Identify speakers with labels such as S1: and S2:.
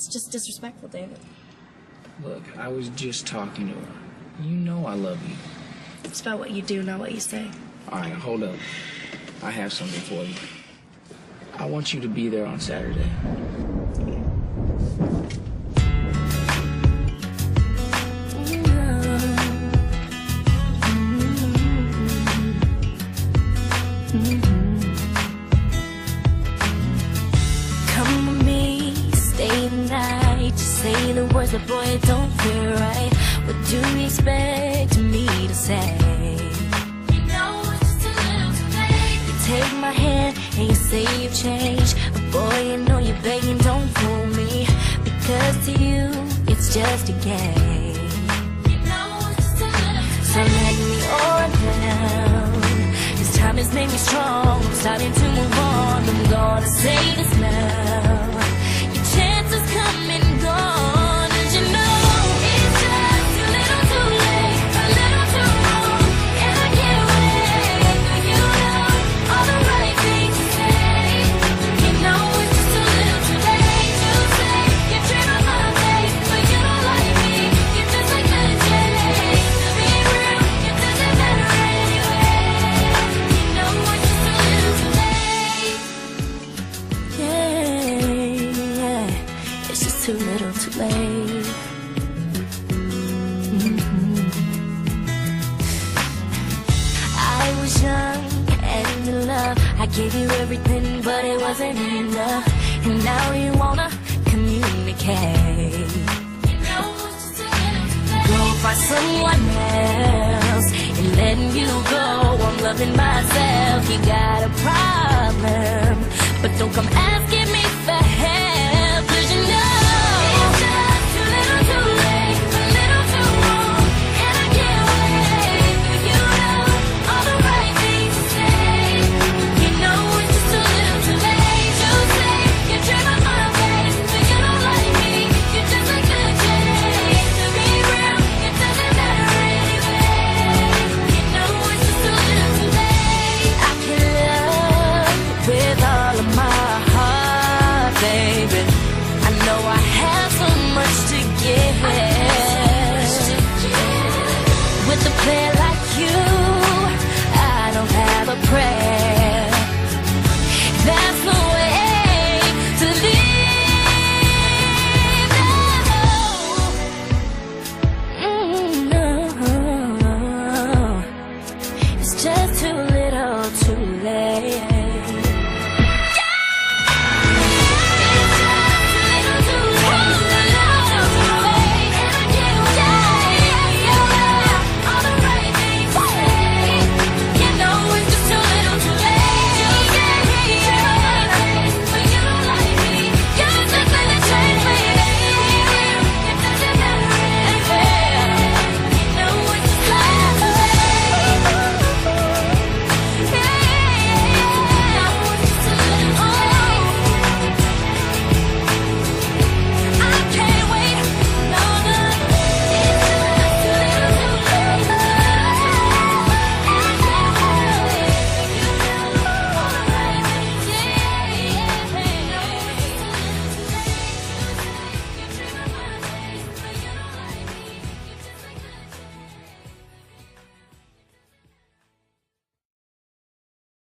S1: It's just disrespectful, David.
S2: Look, I was just talking to her. You know I love you.
S1: It's about what you do, not what you say.
S2: All right, hold up. I have something for you. I want you to be there on Saturday.
S3: Come with me, stay the night. Just say the words, but boy, it don't feel right. What do you expect me to say? You know it's too little too late. You take my hand and you say you've changed, but boy, you know you're begging, don't fool me. Because to you, it's just a game. You know it's too little too late. So let me on down. This time has made me strong. I'm starting to move on. I'm gonna say this now. Your chances come and gone, and you know it's just too little too late, a little too wrong, and I can't wait for you to know all the right things to say. You know it's just too little too late to say you dream of my face, but you don't like me. You're just like magic. To be real, it doesn't matter anyway. You know it's just too little too late. Yeah, it's just too little too late. I was young and in love. I gave you everything, but it wasn't enough. And now you wanna communicate. Go find someone else and letting you go. I'm loving myself. You got a problem, but don't come at